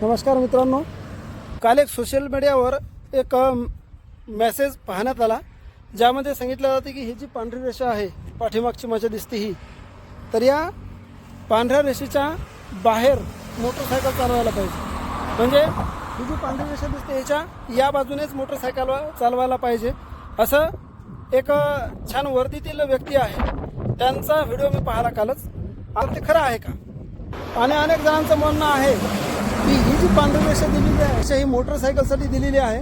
नमस्कार मित्रांनो, काल एक सोशल मीडियावर एक मेसेज पाहण्यात आला ज्यामध्ये सांगितलं जातं की ही जी पांढरी रेषा आहे पाठीमागची माझ्या दिसते ही, तर या पांढऱ्या रेषेच्या बाहेर मोटरसायकल चालवायला पाहिजे. म्हणजे ही जी पांढरी रेषा दिसते याच्या या बाजूनेच मोटरसायकल चालवायला पाहिजे असं एक छान वर्दीतील व्यक्ती आहे त्यांचा व्हिडिओ मी पाहिला कालच. आता ते खरं आहे का? आणि अनेक जणांचं म्हणणं आहे की ही जी पांढरी रेषा दिलेली आहे ही मोटरसायकलसाठी दिलेली आहे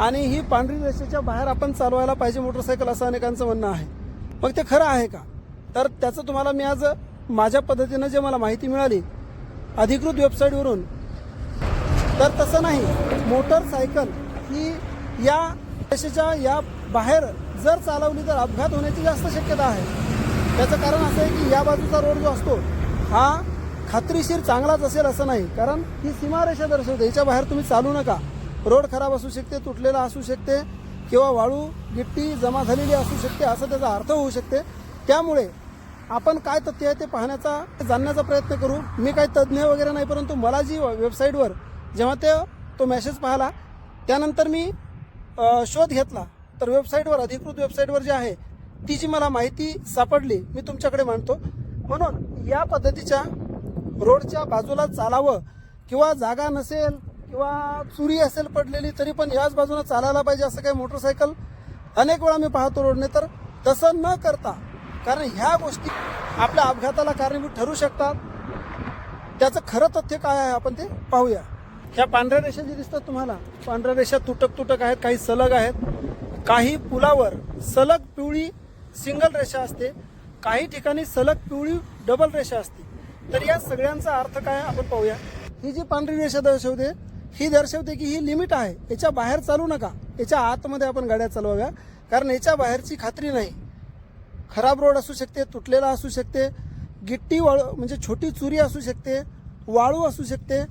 आणि ही पांढरी रेषेच्या बाहेर आपण चालवायला पाहिजे मोटरसायकल असं अनेकांचं म्हणणं आहे. मग ते खरं आहे का? तर त्याचं तुम्हाला मी आज माझ्या पद्धतीनं जे मला माहिती मिळाली अधिकृत वेबसाईटवरून, तर तसं नाही. मोटरसायकल ही या रेषेच्या या बाहेर जर चालवली तर अपघात होण्याची जास्त शक्यता आहे. त्याचं कारण असं आहे की या बाजूचा रोड जो असतो हा खात्रीशीर चांगलाच असेल असं नाही, कारण ही सीमारेषा दर्शवते. याच्या बाहेर तुम्ही चालू नका. रोड खराब असू शकते, तुटलेला असू शकते किंवा वाळू गिट्टी जमा झालेली असू शकते असं त्याचा अर्थ होऊ शकते. त्यामुळे आपण काय तथ्य आहे ते पाहण्याचा जाणण्याचा प्रयत्न करू. मी काही तज्ज्ञ वगैरे नाही, परंतु मला जी वेबसाईटवर जेव्हा तो मेसेज पाहिला त्यानंतर मी शोध घेतला, तर वेबसाईटवर अधिकृत वेबसाईटवर जी आहे ती जी मला माहिती सापडली मी तुमच्याकडे मांडतो. म्हणून या पद्धतीच्या रोडच्या बाजूला चालावं किंवा जागा नसेल किंवा चुरी असेल पडलेली तरी पण याच बाजूला चालायला पाहिजे असं काही मोटरसायकल अनेक वेळा मी पाहतो रोडने. तर तसं न करता, कारण ह्या गोष्टी आपल्या अपघाताला कारणीभूत ठरू शकतात. त्याचं खरं तथ्य काय आहे आपण ते पाहूया. ह्या पांढऱ्या रेषा जी दिसतात तुम्हाला, पांढऱ्या रेषा तुटक आहेत, काही सलग आहेत. काही पुलावर सलग पिवळी सिंगल रेषा असते, काही ठिकाणी सलग पिवळी डबल रेषा असते. तर या सगळ्यांचा अर्थ काय आपण पाहूया. ही जी पांढरी रेषा दर्शवते ही दर्शवते की ही लिमिट आहे, याच्या बाहेर चालू नका. याच्या आतमध्ये आपण गाड्या चालवाव्या, कारण याच्या बाहेरची खात्री नाही. खराब रोड असू शकते, तुटलेला असू शकते, गिट्टी वाळू म्हणजे छोटी चुरी असू शकते, वाळू असू शकते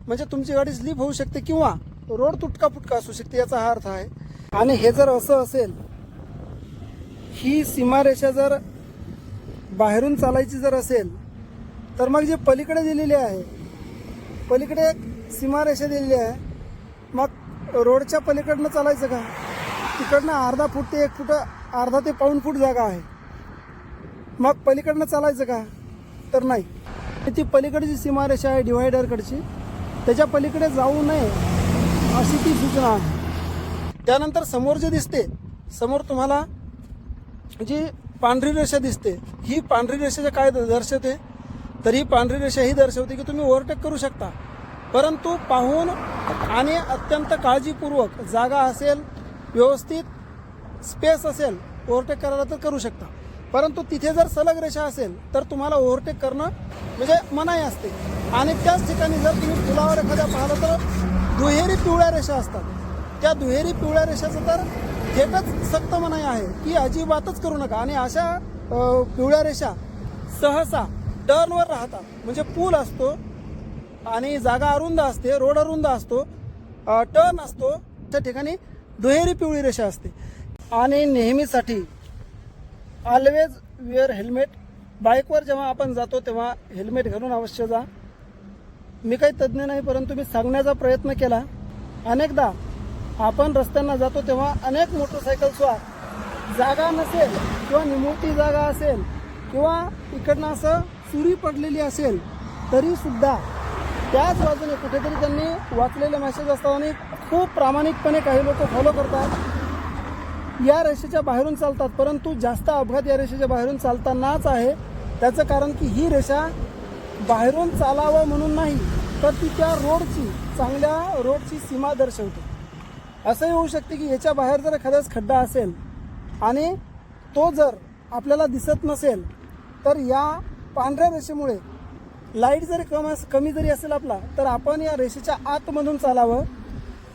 म्हणजे तुमची गाडी स्लिप होऊ शकते किंवा रोड तुटका फुटका असू शकते, याचा हा अर्थ आहे. आणि हे जर असं असेल, ही सीमारेषा जर बाहेरून चालायची जर असेल तर मग जे पलीकडे दिलेली आहे, पलीकडे एक सीमारेषा दिलेली आहे, मग रोडच्या पलीकडनं चालायचं का? तिकडनं अर्धा फूट ते 1 फूट, अर्धा ते पाऊण फूट जागा आहे, मग पलीकडनं चालायचं का? तर नाही. ती पलीकडची सीमारेषा आहे डिव्हायडरकडची, त्याच्या पलीकडे जाऊ नये अशी ती सूचना आहे. त्यानंतर समोर जे दिसते, समोर तुम्हाला जी पांढरी रेषा दिसते, ही पांढरी रेषेच्या काय दर्शवते? तर ही पांढरी रेषा ही दर्शवते की तुम्ही ओव्हरटेक करू शकता, परंतु पाहून आणि अत्यंत काळजीपूर्वक जागा असेल, व्यवस्थित स्पेस असेल, ओव्हरटेक करायला तर करू शकता. परंतु तिथे जर सलग रेषा असेल तर तुम्हाला ओव्हरटेक करणं म्हणजे मनाई असते. आणि त्याच ठिकाणी जर तुम्ही पुलावर एखाद्या पाहिलं तर दुहेरी पिवळ्या रेषा असतात. त्या दुहेरी पिवळ्या रेषाचं तर थेटच सक्त मनाई आहे की अजिबातच करू नका. आणि अशा पिवळ्या रेषा सहसा टर्नवर राहतात. म्हणजे पूल असतो आणि जागा अरुंद असते, रोड अरुंद असतो, टर्न असतो, त्या ठिकाणी दुहेरी पिवळी रेषा असते. आणि नेहमीसाठी ऑलवेज वेअर हेल्मेट. बाईकवर जेव्हा आपण जातो तेव्हा हेल्मेट घालून अवश्य जा. मी काही तज्ज्ञ नाही, परंतु मी सांगण्याचा प्रयत्न केला. अनेकदा आपण रस्त्यांना जातो तेव्हा अनेक मोटरसायकल्सवर जागा नसेल किंवा निमुळती जागा असेल किंवा इकडनं असं चुरी पडलेली असेल तरी सुद्धा त्याच बाजूने कुठेतरी त्यांनी वाचलेले मेसेज असतात आणि खूप प्रामाणिकपणे काही लोक फॉलो करतात, या रेषेच्या बाहेरून चालतात. परंतु जास्त अपघात या रेषेच्या बाहेरून चालतानाच आहे. त्याचं कारण की ही रेषा बाहेरून चालावं म्हणून नाही, तर ती त्या रोडची, चांगल्या रोडची सीमा दर्शवते. असंही होऊ शकते की याच्या बाहेर जर एखाद्याच खड्डा असेल आणि तो जर आपल्याला दिसत नसेल तर या पांढऱ्या रेषेमुळे लाईट जरी कमी जरी असेल आपला, तर आपण या रेषेच्या आतमधून चालावं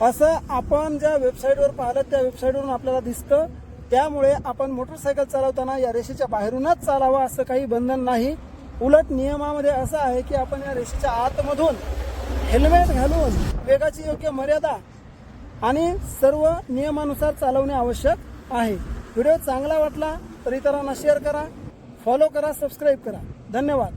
असं आपण ज्या वेबसाईटवर पाहिलं त्या वेबसाईटवरून आपल्याला दिसतं. त्यामुळे आपण मोटरसायकल चालवताना या रेषेच्या बाहेरूनच चालावं असं काही बंधन नाही. उलट नियमामध्ये असं आहे की आपण या रेषेच्या आतमधून हेल्मेट घालून वेगाची योग्य मर्यादा आणि सर्व नियमानुसार चालवणे आवश्यक आहे. व्हिडिओ चांगला वाटला तर इतरांना शेअर करा, फॉलो करा, सबस्क्राईब करा. धन्यवाद.